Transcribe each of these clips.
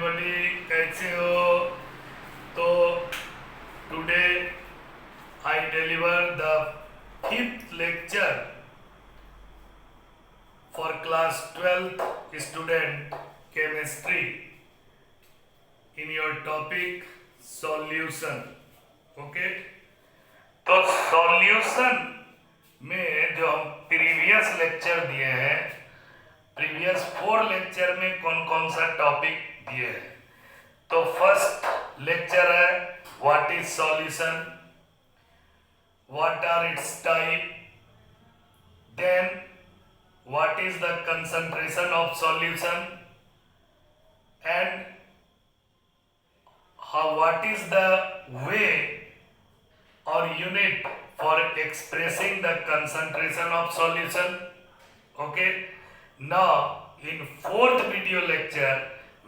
Everybody, कैसे हो? तो today I deliver the fifth lecture for class 12th student chemistry in your topic solution. Okay, तो solution में जो हम प्रीवियस लेक्चर दिए हैं, प्रीवियस 4 लेक्चर में कौन कौन सा टॉपिक दिए हैं। तो फर्स्ट लेक्चर है what is solution, what are its type, then what is the concentration of solution and how what is the way or unit for expressing the concentration of solution. Okay, now in fourth video lecture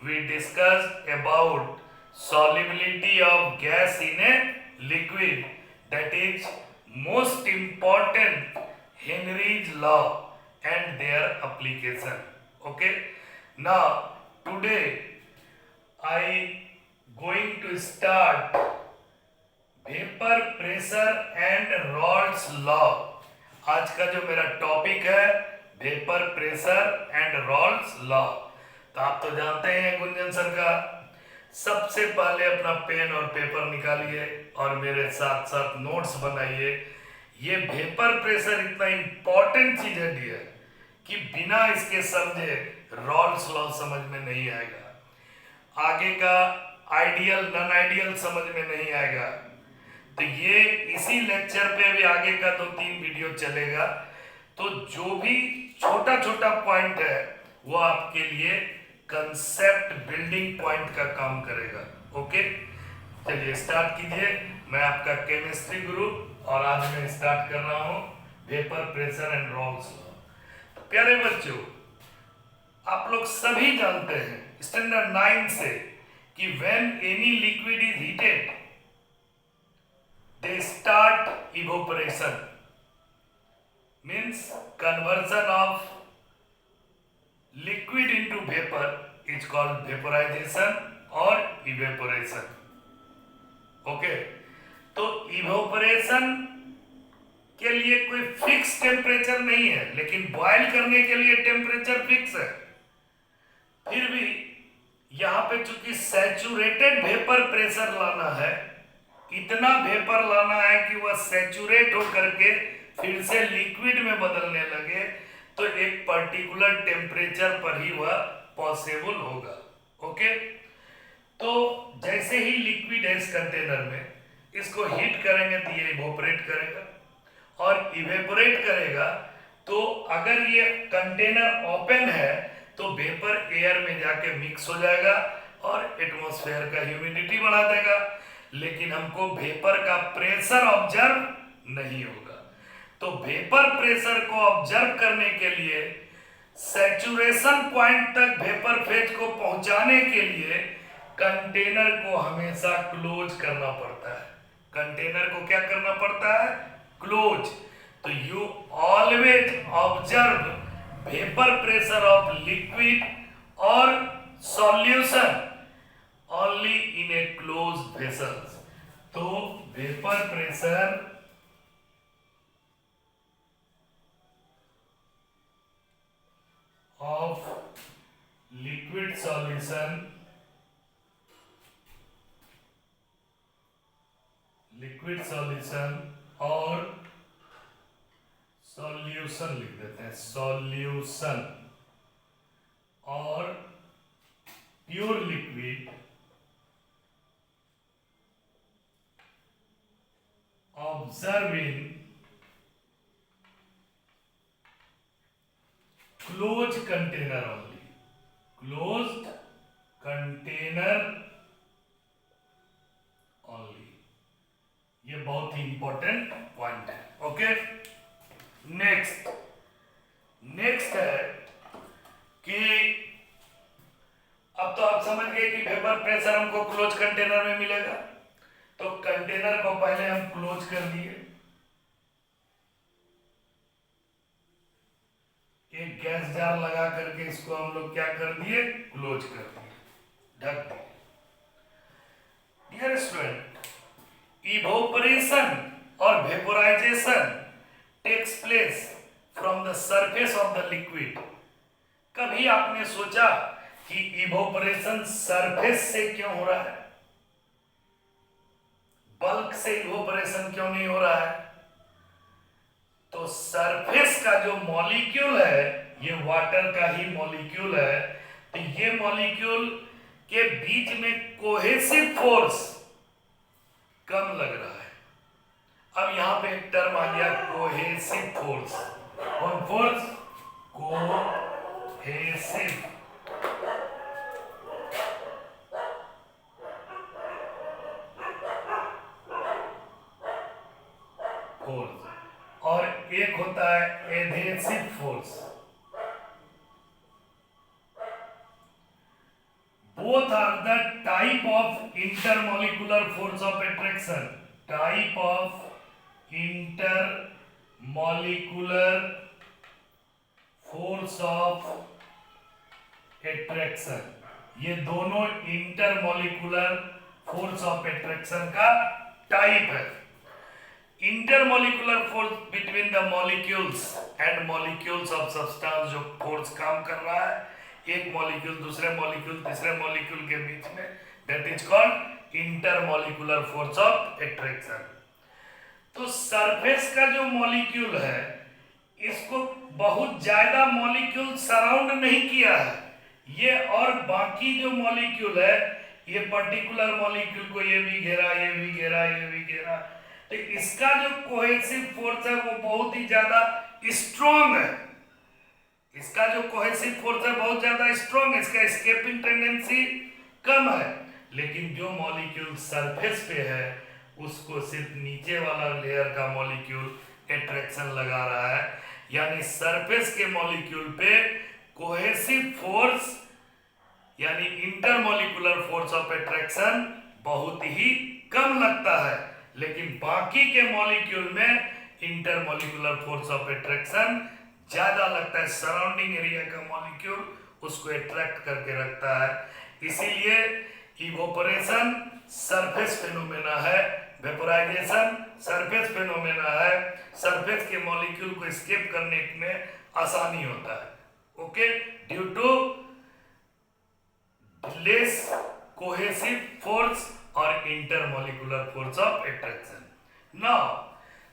we discussed about solubility of gas in a liquid, that is most important Henry's law and their application. Okay, now today I going to start vapour pressure and Rawls law. आज का जो मेरा topic है vapour pressure and Rawls law. तो आप तो जानते हैं गुंजन सर का। सबसे पहले अपना पेन और पेपर निकालिए और मेरे साथ साथ नोट्स बनाइए। ये वेपर प्रेशर इतना इंपॉर्टेंट चीज है डियर कि बिना इसके समझे रॉल्स लॉ समझ में नहीं आएगा, आगे का आइडियल नॉन आइडियल समझ में नहीं आएगा। तो ये इसी लेक्चर पे अभी आगे का 2-3 वीडियो चलेगा। तो जो भी छोटा छोटा पॉइंट है वो आपके लिए कंसेप्ट बिल्डिंग पॉइंट का काम करेगा। ओके, चलिए स्टार्ट कीजिए। मैं आपका केमिस्ट्री गुरु और आज मैं स्टार्ट कर रहा हूँ vapour pressure and Rawls law. तो प्यारे बच्चों, आप लोग सभी जानते हैं स्टैंडर्ड 9 से कि when any liquid is heated they start evaporation, means conversion of liquid into vapor is called vaporization or evaporation. Okay, तो evaporation के लिए कोई फिक्स टेम्परेचर नहीं है, लेकिन बॉयल करने के लिए टेम्परेचर फिक्स है। फिर भी यहाँ पे चूंकि सैचुरेटेड वेपर प्रेशर लाना है, इतना वेपर लाना है कि वह सैचुरेट होकर के फिर से लिक्विड में बदलने लगे, तो एक पर्टिकुलर टेम्परेचर पर ही वह पॉसिबल होगा। ओके, तो जैसे ही लिक्विड है इस कंटेनर में, इसको हीट करेंगे तो ये इवेपोरेट करेगा, और इवेपोरेट करेगा तो अगर ये कंटेनर ओपन है तो वेपर एयर में जाके मिक्स हो जाएगा और एटमॉस्फेयर का ह्यूमिडिटी बढ़ा देगा, लेकिन हमको वेपर का प्रेशर ऑब्जर्व नहीं होगा। तो वेपर प्रेशर को ऑब्जर्व करने के लिए सैचुरेशन पॉइंट तक वेपर फेज को पहुंचाने के लिए कंटेनर को हमेशा क्लोज करना पड़ता है। कंटेनर को क्या करना पड़ता है? क्लोज। तो you always observe vapour pressure of liquid or solution only in a closed vessels. तो vapour pressure of liquid solution, liquid solution और सॉल्यूशन लिख देते हैं, सॉल्यूशन और pure liquid observing closed container only, closed container only। ये बहुत ही important point है। ओके, नेक्स्ट है कि अब तो आप समझ गए कि वेपर प्रेशर हमको क्लोज कंटेनर में मिलेगा। तो कंटेनर को पहले हम क्लोज कर दिए, एक गैस जार लगा करके इसको हम लोग क्या कर दिए? क्लोज कर दिए। ढक दिए। डियर स्टूडेंट, इवोपरेशन और vaporization takes place from the surface of the liquid. कभी आपने सोचा कि इवोपरेशन सरफेस से क्यों हो रहा है, बल्क से इवोपरेशन क्यों नहीं हो रहा है? तो सरफेस का जो मॉलिक्यूल है ये वाटर का ही मॉलिक्यूल है, तो ये मॉलिक्यूल के बीच में कोहेसिव फोर्स कम लग रहा है। अब यहां पे एक टर्म आ गया कोहेसिव फोर्स। कौन फोर्स? कोहेसिव फोर्स, और एक होता है adhesive force. Both are the type of intermolecular force of attraction. Type of intermolecular force of attraction. ये दोनों इंटरमोलिकुलर फोर्स ऑफ एट्रैक्शन का टाइप है। Intermolecular force between the molecules and molecules of substance, जो force काम कर रहा है एक मॉलिक्यूल दूसरे मॉलिक्यूल तीसरे मॉलिक्यूल के बीच में, that is called intermolecular force of attraction. तो सरफेस का जो मॉलिक्यूल है इसको बहुत ज्यादा मॉलिक्यूल सराउंड नहीं किया है ये, और बाकी जो मॉलिक्यूल है ये पर्टिकुलर मॉलिक्यूल को ये भी घेरा, ये भी घेरा, ये भी घेरा, तो इसका जो कोहेसिव फोर्स है वो बहुत ही ज्यादा स्ट्रॉन्ग है। इसका जो कोहेसिव फोर्स है बहुत ज्यादा स्ट्रॉन्ग है, इसका एस्केपिंग टेंडेंसी कम है। लेकिन जो मॉलिक्यूल सरफेस पे है उसको सिर्फ नीचे वाला लेयर का मॉलिक्यूल एट्रैक्शन लगा रहा है, यानी सरफेस के मॉलिक्यूल पे कोहेसिव फोर्स यानी इंटरमॉलिकुलर फोर्स ऑफ एट्रैक्शन बहुत ही कम लगता है, लेकिन बाकी के मॉलिक्यूल में इंटरमॉलिकुलर फोर्स ऑफ एट्रैक्शन ज्यादा लगता है। सराउंडिंग एरिया का मॉलिक्यूल उसको अट्रैक्ट करके रखता है। इसीलिए इवोपरेशन सरफेस फेनोमेना है, वेपोराइजेशन सरफेस फेनोमेना है। सरफेस के मॉलिक्यूल को एस्केप करने में आसानी होता है, okay, due to less cohesive force और intermolecular force of attraction. Now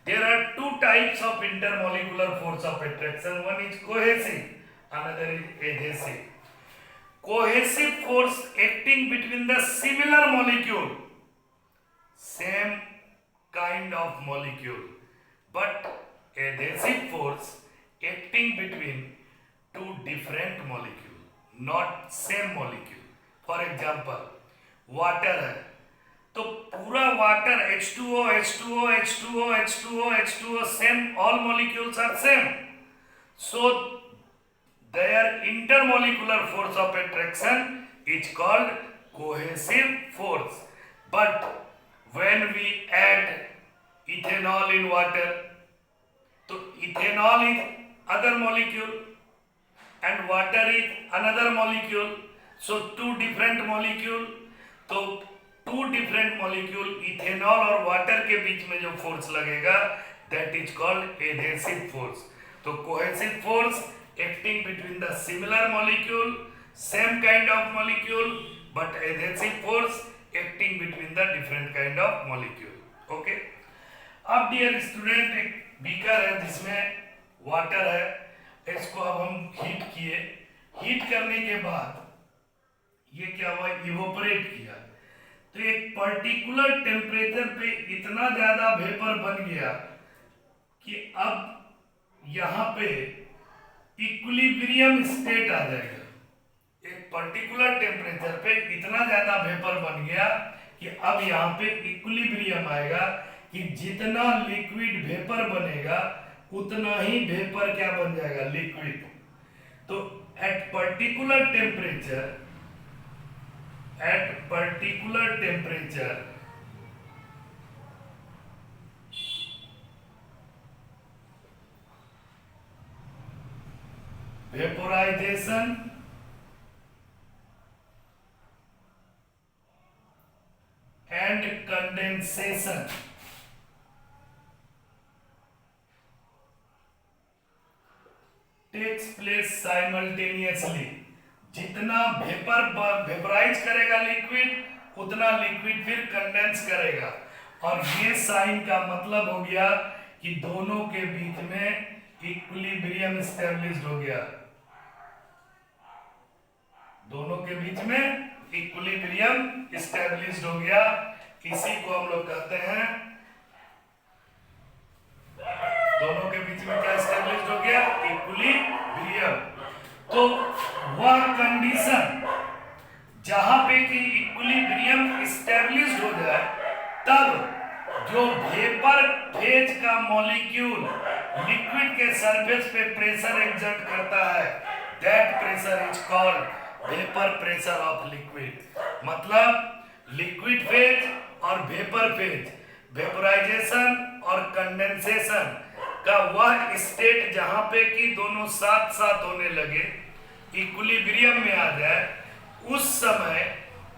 there are two types of intermolecular force of attraction. One is cohesive, another is adhesive. Cohesive force acting between the similar molecule, same kind of molecule, but adhesive force acting between two different molecule, not same molecule. For example, water है तो पूरा water H2O H2O H2O H2O H2O same, all molecules are same, so their intermolecular force of attraction is called cohesive force. But when we add ethanol in water, तो ethanol is other molecule and water is another molecule, so two different molecule, तो two different molecule ethanol और water के बीच में जो force लगेगा that is called adhesive force. तो cohesive force acting between the similar molecule, same kind of molecule, but adhesive force acting between the different kind of molecule, okay. अब dear student एक beaker है जिसमें water है, इसको अब हम heat किए, हीट करने के बाद ये क्या हुआ, इवोपरेट किया, तो एक पर्टिकुलर टेम्परेचर पे इतना ज्यादा वेपर बन गया कि अब यहाँ पे इक्विलिब्रियम स्टेट आ जाएगा। एक पर्टिकुलर टेम्परेचर पे इतना ज्यादा वेपर बन गया कि अब यहाँ पे इक्विलिब्रियम आएगा कि जितना लिक्विड वेपर बनेगा उतना ही वेपर क्या बन जाएगा, लिक्विड। तो at particular temperature vaporization and condensation takes place simultaneously. जितना वेपराइज करेगा लिक्विड उतना लिक्विड फिर कंडेंस करेगा, और ये साइन का मतलब हो गया कि दोनों के बीच में इक्विलिब्रियम स्टैब्लिश्ड हो गया, दोनों के बीच में इक्विलिब्रियम स्टैब्लिश्ड हो गया। इसी को हम लोग कहते हैं, दोनों के बीच में क्या स्टैब्लिश्ड हो गया, इक्विलिब्रियम। तो वह कंडीशन जहां पे कि इक्विलिब्रियम स्टैब्लिश्ड हो जाए, तब जो वेपर फेज का मॉलिक्यूल लिक्विड के सरफेस पे प्रेशर एक्सर्ट करता है, that pressure is called vapour pressure of liquid. मतलब लिक्विड फेज और वेपर फेज, वेपराइजेशन और कंडेंसेशन का वह स्टेट जहां पे कि दोनों साथ साथ होने लगे, इक्विलिब्रियम में आ जाए, उस समय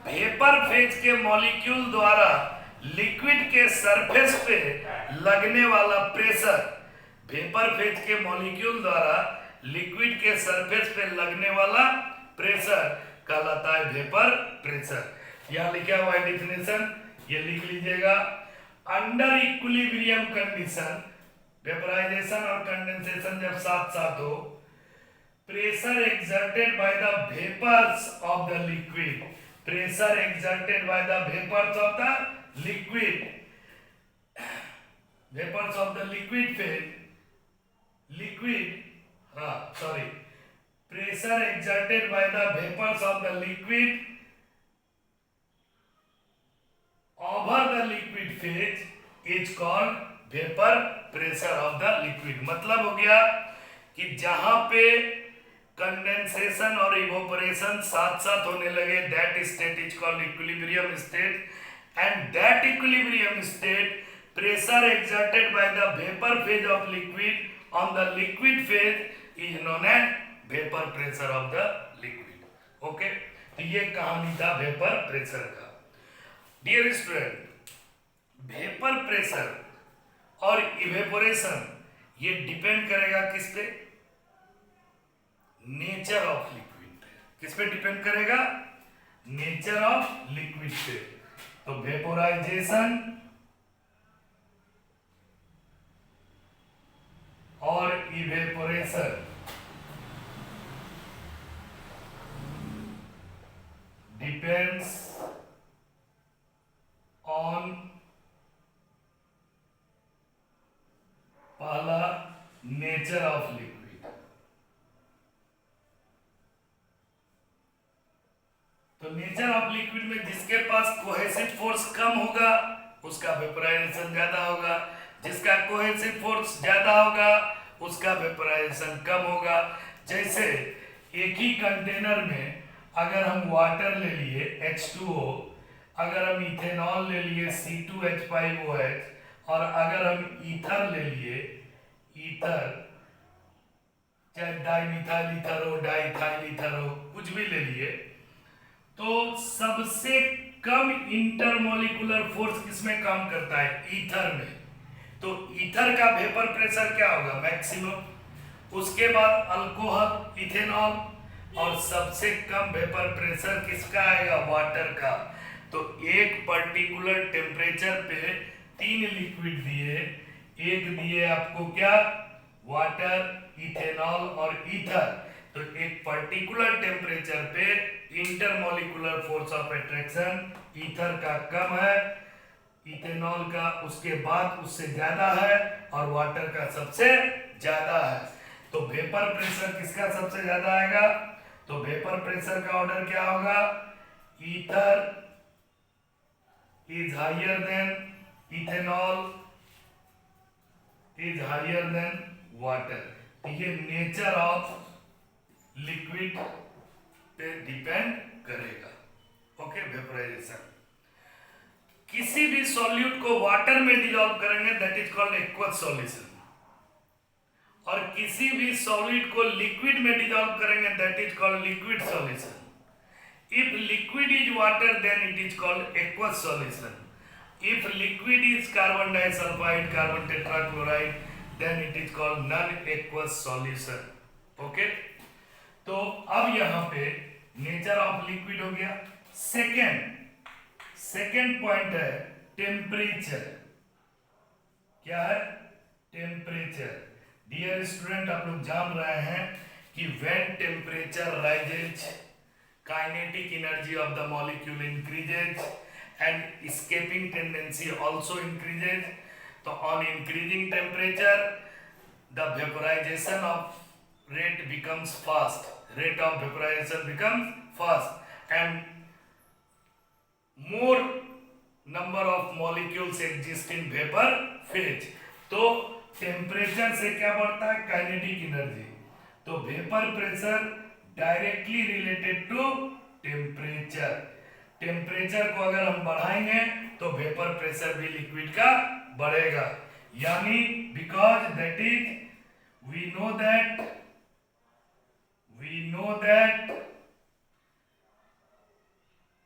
वेपर फेज के मॉलिक्यूल द्वारा लिक्विड के सरफेस पे लगने वाला प्रेशर, वेपर फेज के मॉलिक्यूल द्वारा लिक्विड के सरफेस पे लगने वाला प्रेशर कहलाता है वेपर प्रेशर। यहां लिखा हुआ है डेफिनेशन, ये लिख लीजिएगा। अंडर इक्विलिब्रियम कंडीशन, वेपराइजेशन और कंडेंसेशन जब साथ साथ हो, pressure exerted by the vapours of the liquid, pressure exerted by the vapours of the liquid, vapours of the liquid phase, pressure exerted by the vapors of the liquid over the liquid phase is called vapor pressure of the liquid। मतलब हो गया कि जहां पे condensation और evaporation साथ साथ होने लगे, that state is called equilibrium state, and that equilibrium state pressure exerted by the vapor phase of liquid on the liquid phase is known as vapor pressure of the liquid। Okay, तो ये कहानी था vapour pressure का। Dear student, vapour pressure और evaporation ये depend करेगा किस पे, नेचर ऑफ लिक्विड पे। किस पे डिपेंड करेगा, नेचर ऑफ लिक्विड पे। तो वेपोराइजेशन और इवेपोरेशन डिपेंड्स ऑन, पहला नेचर ऑफ लिक्विड। तो नेचर ऑफ लिक्विड में जिसके पास कोहेसिव फोर्स कम होगा उसका वेपोराइजेशन ज्यादा होगा, जिसका कोहेसिव फोर्स ज्यादा होगा उसका वेपोराइजेशन कम होगा। जैसे एक ही कंटेनर में अगर हम वाटर ले लिए H2O, अगर हम इथेनॉल ले लिए C2H5OH, और अगर हम ईथर ले लिए, ईथर चाहे डाइमिथाइल ईथर हो, डाइथाइल ईथर हो, कुछ भी ले लिए, तो सबसे कम इंटरमोलिकुलर फोर्स किसमें काम करता है, ईथर में। तो ईथर का वेपर प्रेशर क्या होगा, मैक्सिमम। उसके बाद अल्कोहल, इथेनॉल, और सबसे कम वेपर प्रेशर किसका आएगा, वाटर का। तो एक पर्टिकुलर टेम्परेचर पे 3 लिक्विड दिए, एक दिए आपको क्या, वाटर, इथेनॉल और ईथर। तो एक पर्टिकुलर टेम्परेचर पे intermolecular force of attraction ether का कम है, इथेनॉल का उसके बाद उससे ज्यादा है, और वाटर का सबसे ज्यादा है। तो वेपर प्रेशर किसका सबसे ज्यादा आएगा, तो वेपर प्रेशर का ऑर्डर क्या होगा, ether is higher than ethanol is higher than water. ये नेचर ऑफ लिक्विड पे डिपेंड करेगा। Okay, vaporization. किसी भी सॉल्यूट को वाटर में डिसॉल्व करेंगे that is called aqueous solution, और किसी भी सॉलिड को लिक्विड में डिसॉल्व करेंगे that is called liquid solution. If liquid is water then it is called aqueous solution. If liquid is carbon disulfide, carbon tetrachloride, then it is called non-aqueous solution. Okay? तो अब यहाँ पे nature of liquid हो गया. Second point है temperature. क्या है? Temperature. Dear student, आप लोग जान रहे हैं कि when temperature rises, kinetic energy of the molecule increases and escaping tendency also increases. So on increasing temperature the vaporization of rate becomes fast, rate of vaporization becomes fast and more number of molecules exist in vapor phase. तो temperature से क्या बढ़ता है? Kinetic energy. तो vapour pressure directly related to temperature. Temperature को अगर हम बढ़ाएंगे तो वेपर प्रेशर भी लिक्विड का बढ़ेगा. यानी because that is we know that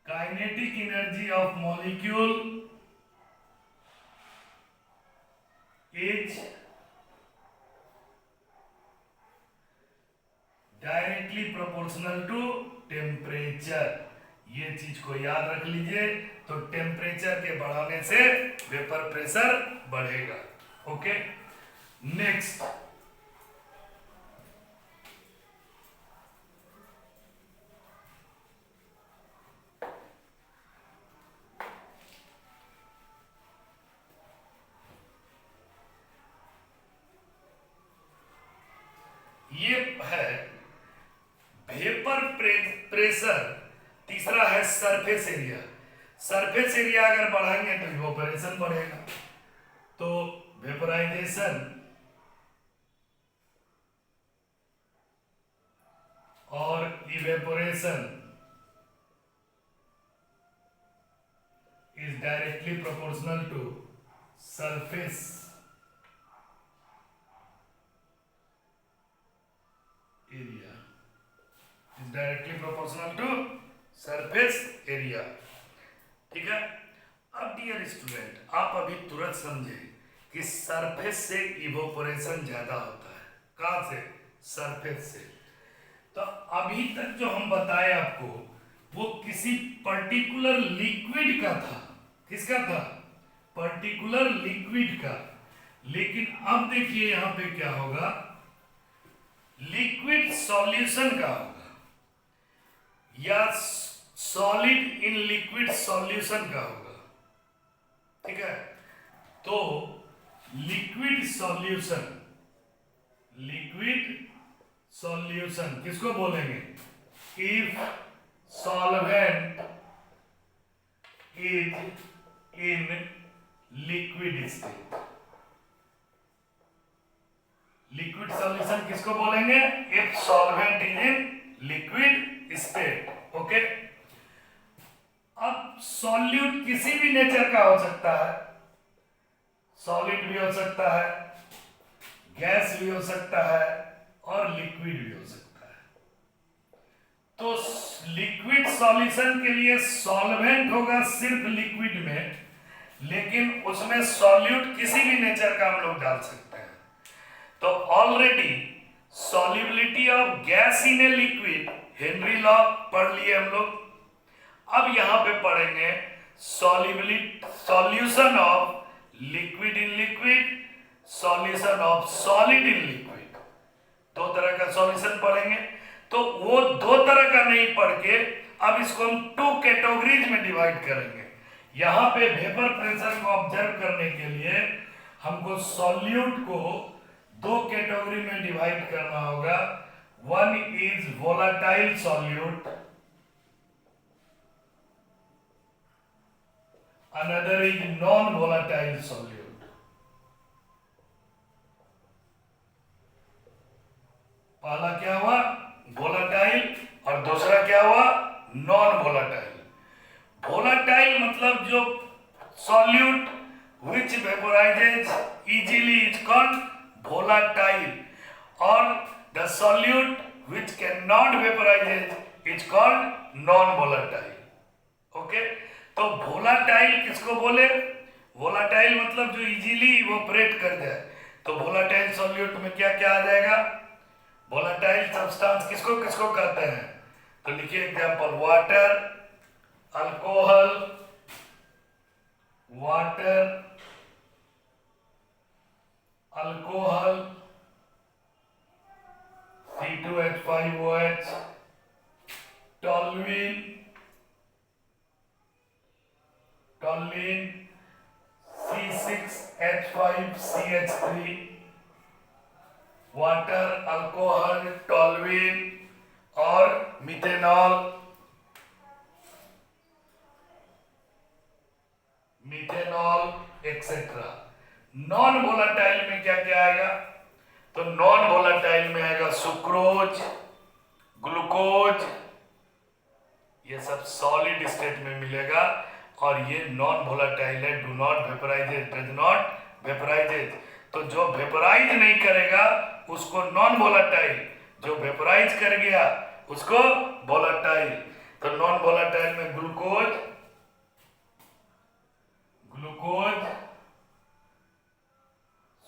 kinetic energy of molecule is directly proportional to temperature. ये चीज को याद रख लीजिए. तो टेम्परेचर के बढ़ाने से वेपर प्रेशर बढ़ेगा. ओके, नेक्स्ट ये है वेपर प्रेशर. तीसरा है सरफेस एरिया. सरफेस एरिया अगर बढ़ाएंगे तो इवेपोरेशन बढ़ेगा. तो वेपोराइजेशन और evaporation is directly proportional to surface area. Is directly proportional to surface area. ठीक है. अब डियर स्टूडेंट, आप अभी तुरंत समझे कि सरफेस से इवोपोरेशन ज्यादा होता है. कहां से? सरफेस से. तो अभी तक जो हम बताए आपको वो किसी पर्टिकुलर लिक्विड का था. किसका था? पर्टिकुलर लिक्विड का. लेकिन अब देखिए यहां पे क्या होगा, लिक्विड सॉल्यूशन का होगा या सॉलिड इन लिक्विड सॉल्यूशन का होगा. ठीक है. तो लिक्विड सॉल्यूशन किसको बोलेंगे? If solvent is in liquid state. Liquid solution किसको बोलेंगे? If solvent is in liquid state. Okay. अब सॉल्यूट किसी भी नेचर का हो सकता है. सॉलिड भी हो सकता है, गैस भी हो सकता है और लिक्विड भी हो सकता है. तो लिक्विड सॉल्यूशन के लिए सॉल्वेंट होगा सिर्फ लिक्विड में, लेकिन उसमें सॉल्यूट किसी भी नेचर का हम लोग डाल सकते हैं. तो already solubility of gas in a liquid, Henry law पढ़ लिए हम लोग. अब यहां पे पढ़ेंगे solution of liquid in liquid, solution of solid in liquid. दो तरह का सॉल्यूशन पढ़ेंगे. तो वो दो तरह का नहीं पढ़ के अब इसको हम टू कैटेगरीज में डिवाइड करेंगे. यहां पे वेपर प्रेशर को ऑब्जर्व करने के लिए हमको सॉल्यूट को दो कैटेगरी में डिवाइड करना होगा. One is volatile solute, another is non volatile solute. पहला क्या हुआ? वोलाटाइल. और दूसरा क्या हुआ? Non volatile. वोलाटाइल मतलब जो solute which vaporizes easily is called volatile, और the solute which cannot vaporize is called non volatile. Okay. तो वोलाटाइल किसको बोले? वोलाटाइल मतलब जो इजीली इवोपरेट कर जाए। तो वोलाटाइल सॉल्यूट में क्या क्या आ जाएगा? वोलाटाइल सब्सटेंस किसको किसको कहते हैं? तो लिखिए example, water, alcohol, water, alcohol, C2H5OH, toluene, toluene, C6H5CH3, water, alcohol, toluene और methanol, methanol etcetera. Non volatile में क्या क्या आएगा? तो नॉन वोलाटाइल में आएगा सुक्रोज, ग्लूकोज, ये सब सॉलिड स्टेट में मिलेगा और ये नॉन वोलाटाइल है। Do not vaporises, does not vaporises. तो जो वेपराइज नहीं करेगा उसको नॉन वोलाटाइल, जो वेपराइज कर गया उसको वोलाटाइल। तो नॉन वोलाटाइल में glucose, glucose,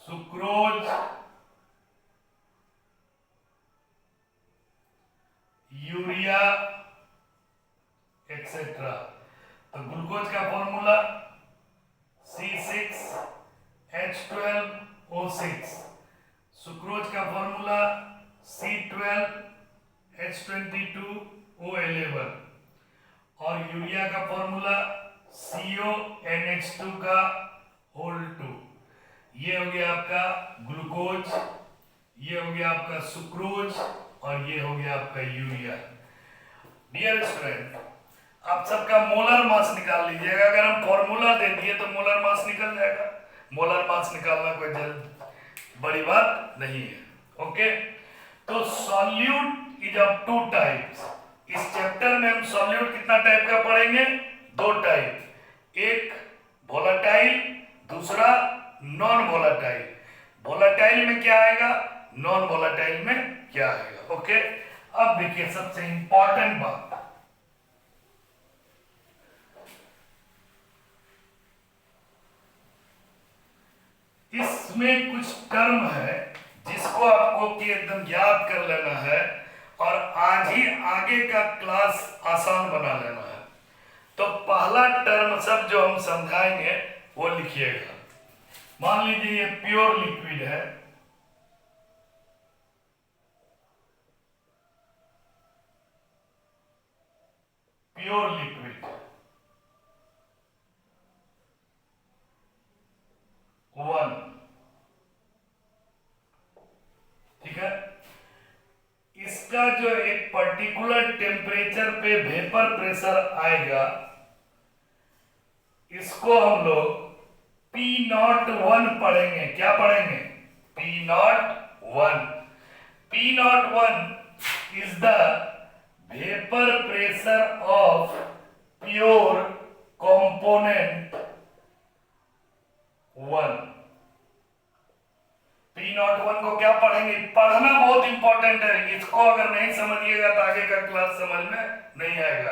sucrose, urea etcetera. तो ग्लूकोज का फॉर्मूला C6H12O6, सुक्रोज का फॉर्मूला C12H22O11 और यूरिया का फॉर्मूला CONH2 का होल 2। ये हो गया आपका ग्लूकोज, ये हो गया आपका सुक्रोज और ये हो गया आपका यूरिया। डियर स्टूडेंट, आप सबका मोलर मास निकाल लीजिएगा। अगर हम फॉर्मूला दे दिए तो मोलर मास निकल जाएगा। मोलर मास निकालना कोई बड़ी बात नहीं है। ओके, तो solute is of two types. इस चैप्टर में हम सॉल्यूट कितना टाइप का पढ़ेंगे? दो टाइप, एक वोलाटाइल, दूसरा नॉन वोलाटाइल। वोलाटाइल में क्या आएगा, नॉन वोलाटाइल में क्या आएगा। ओके, अब देखिए सबसे इंपॉर्टेंट बात, इसमें कुछ टर्म है जिसको आपको कि एकदम याद कर लेना है और आज ही आगे का क्लास आसान बना लेना है। तो पहला टर्म सब जो हम समझाएंगे वो लिखिएगा। मान लीजिए ये प्योर लिक्विड है, प्योर लिक्विड, वन, ठीक है। इसका जो एक पर्टिकुलर टेम्परेचर पे वेपर प्रेशर आएगा, इसको हम लोग P01 पढ़ेंगे। क्या पढ़ेंगे? P01। P01 is the vapor pressure of pure component 1। P01 को क्या पढ़ेंगे? पढ़ना बहुत इंपॉर्टेंट है, इसको अगर नहीं समझिएगा तो आगे का क्लास समझ में नहीं आएगा।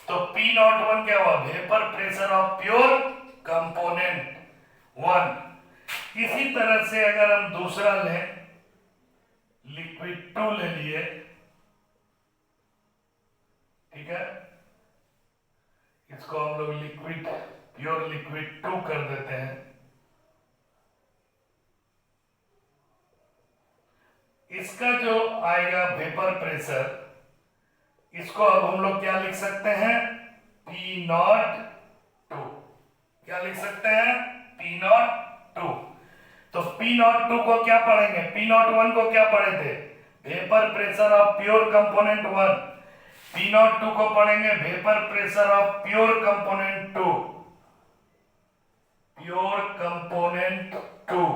तो P01 क्या हुआ? Vapour pressure of pure component 1। इसी तरह से अगर हम दूसरा लें, लिक्विड 2 ले लिए, ठीक है, इसको हम लोग लिक्विड, प्योर लिक्विड 2 कर देते हैं। इसका जो आएगा वेपर प्रेशर, इसको अब हम लोग क्या लिख सकते हैं? P02। क्या लिख सकते हैं? P02। तो P02 को क्या पढ़ेंगे? P01 को क्या पढ़े थे? Vapour pressure of pure component 1। P02 को पढ़ेंगे vapour pressure of pure component 2, pure component 2।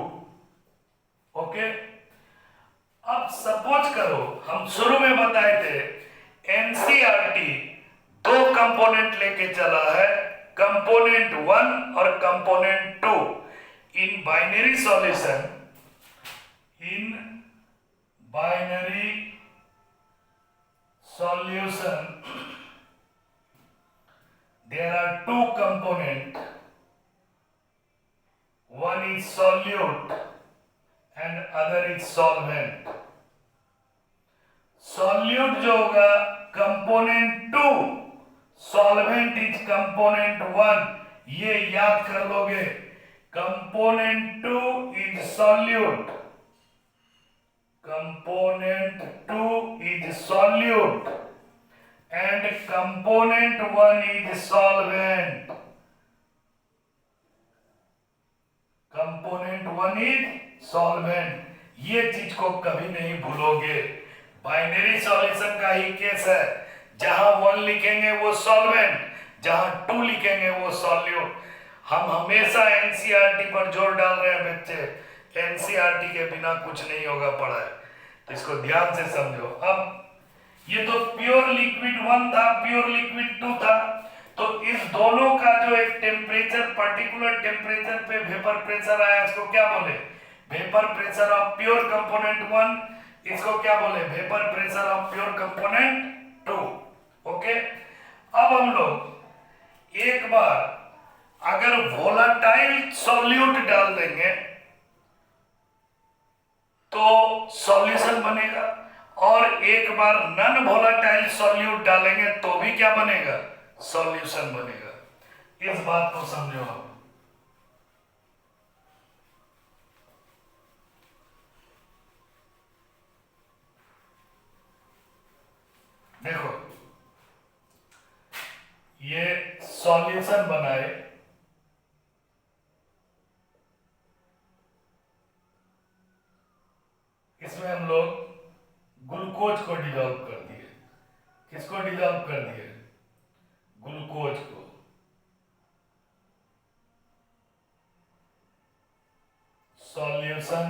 Okay, अब सपोज करो हम शुरू में बताए थे एनसीईआरटी दो कंपोनेंट लेके चला है, कंपोनेंट 1 और component 2। In binary solution, in binary solution there are two component, solvent. Solute जो होगा कंपोनेंट 2, सॉल्वेंट इज कंपोनेंट 1, ये याद कर लोगे। Component 2 is solute, component 2 is solute and component 1 is solvent. Component 1 is solvent, ये चीज को कभी नहीं भूलोगे। बाइनरी सॉल्यूशन का ही केस है, जहां 1 लिखेंगे वो सॉल्वेंट, जहां 2 लिखेंगे वो सॉल्यूट। हम हमेशा एनसीईआरटी पर जोर डाल रहे हैं बच्चे, एनसीईआरटी के बिना कुछ नहीं होगा पढ़ाई, तो इसको ध्यान से समझो। अब ये तो प्योर लिक्विड 1 था, प्योर लिक्विड 2 था, तो इस दोनों का जो एक टेम्परेचर, पर्टिकुलर टेम्परेचर पे वेपर प्रेशर आया, उसको क्या बोले? Vapour pressure of pure component 1, इसको क्या बोले? Vapour pressure of pure component 2। Okay, अब हम लोग एक बार अगर वोलाटाइल सॉल्यूट डाल देंगे तो सॉल्यूशन बनेगा, और एक बार नॉन वोलाटाइल सॉल्यूट डालेंगे तो भी क्या बनेगा? सॉल्यूशन बनेगा। इस बात को समझो आप। देखो, ये सॉल्यूशन बनाए, इसमें हम लोग ग्लूकोज को डिजॉल्व कर दिए। किसको डिजॉल्व कर दिए? ग्लूकोज को। Solution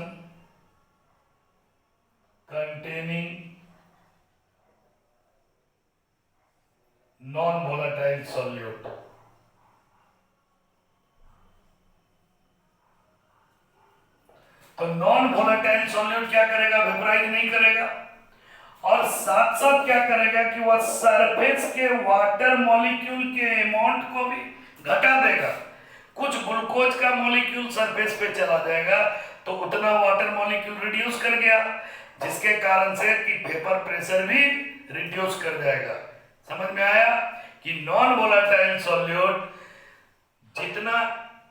containing non volatile solute. तो नॉन वोलेटाइल सॉल्यूट क्या करेगा? वेपराइज नहीं करेगा, और साथ साथ क्या करेगा कि वह सरफेस के वाटर मॉलिक्यूल के अमाउंट को भी घटा देगा। कुछ ग्लूकोज का मॉलिक्यूल सरफेस पे चला जाएगा तो उतना वाटर मॉलिक्यूल रिड्यूस कर गया, जिसके कारण से कि वेपर प्रेशर भी रिड्यूस कर जाएगा। समझ में आया कि नॉन वोलेटाइल सॉल्यूट जितना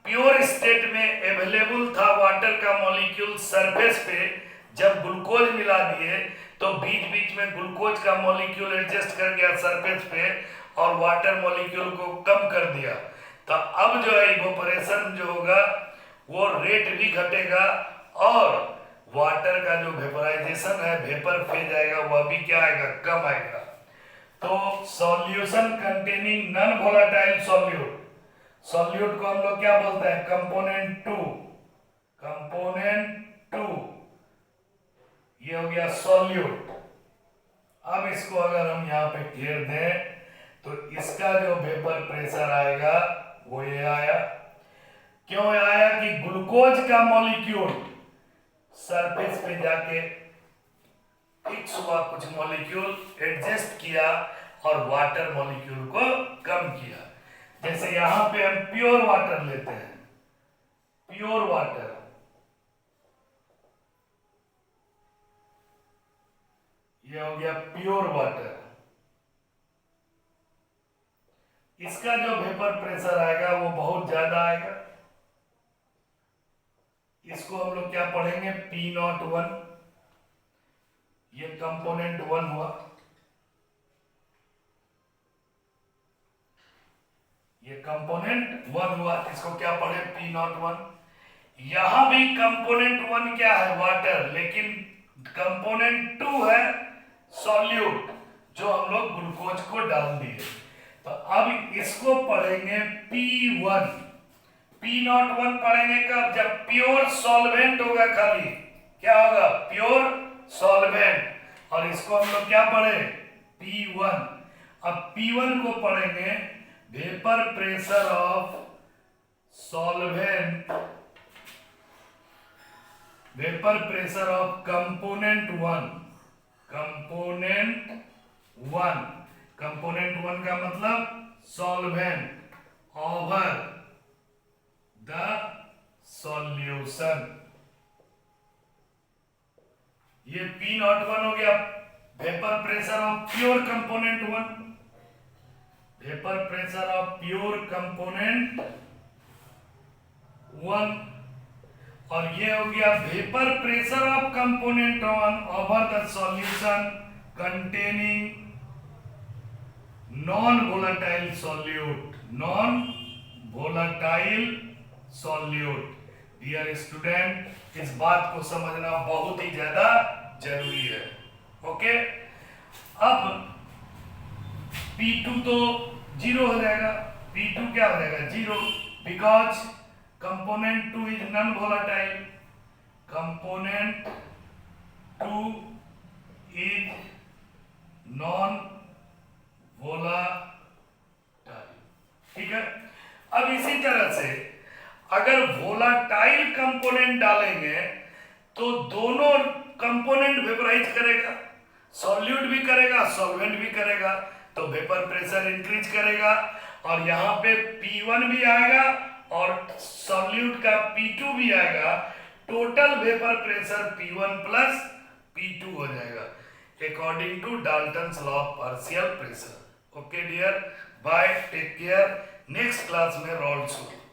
प्योर स्टेट में अवेलेबल था वाटर का मॉलिक्यूल सरफेस पे, जब ग्लूकोज मिला दिए तो बीच बीच में ग्लूकोज का मॉलिक्यूल एडजस्ट कर गया सरफेस पे और वाटर मॉलिक्यूल को कम कर दिया। तो अब जो है इवोपरेशन जो होगा वो रेट भी घटेगा, और वाटर का जो वेपराइजेशन है, वेपर फेज आएगा, वह भी क्या आएगा? कम आएगा। तो solution containing non volatile solute, solute को हम लोग क्या बोलते हैं? कंपोनेंट 2। कंपोनेंट 2 ये हो गया सॉल्यूट। अब इसको अगर हम यहाँ पे घेर दें तो इसका जो वेपर प्रेशर आएगा वो ये आया। क्यों आया? कि ग्लूकोज का मॉलिक्यूल सरफेस पे जाके फिक्स हुआ, कुछ मॉलिक्यूल एडजस्ट किया और वाटर मॉलिक्यूल को कम किया। जैसे यहां पे हम प्योर वाटर लेते हैं, प्योर वाटर, ये हो गया प्योर वाटर, इसका जो वेपर प्रेशर आएगा वो बहुत ज्यादा आएगा। इसको हम लोग क्या पढ़ेंगे? P01, ये कंपोनेंट 1 हुआ, ये कंपोनेंट 1 हुआ, इसको क्या पढ़े? P01। यहां भी कंपोनेंट 1 क्या है? वाटर, लेकिन कंपोनेंट 2 है सॉल्यूट, जो हम लोग ग्लूकोज को डाल दिए। तो अब इसको पढ़ेंगे P1। P01 पढ़ेंगे कब? जब प्योर सॉल्वेंट होगा, खाली क्या होगा? Pure solvent. और इसको हम लोग क्या पढ़े? P1। अब P1 को पढ़ेंगे vapour pressure of solvent, vapour pressure of component 1। Component 1, component 1 का मतलब सॉल्वेंट ओवर द सॉल्यूशन। ये P नॉट 1 हो गया vapour pressure of pure component 1, vapour pressure of pure component 1, और ये हो गया vapour pressure of component 1 over the solution containing non volatile solute, non volatile solute. Dear student, इस बात को समझना बहुत ही ज्यादा जरूरी है। ओके, अब P2 तो जीरो हो जाएगा, P2 क्या हो जाएगा zero, because component 2 is non volatile, component 2 is non volatile. ठीक है, अब इसी तरह से अगर वोलाटाइल कंपोनेंट डालेंगे तो दोनों कंपोनेंट वेपराइज करेगा, सॉल्यूट भी करेगा, सॉल्वेंट भी करेगा, तो वेपर प्रेशर इंक्रीज करेगा, और यहाँ पे P1 भी आएगा और सॉल्यूट का P2 भी आएगा, total vapour pressure P1 plus P2 हो जाएगा according to Dalton's law of partial pressure. Okay dear, bye, take care, next class में रॉड शुरू।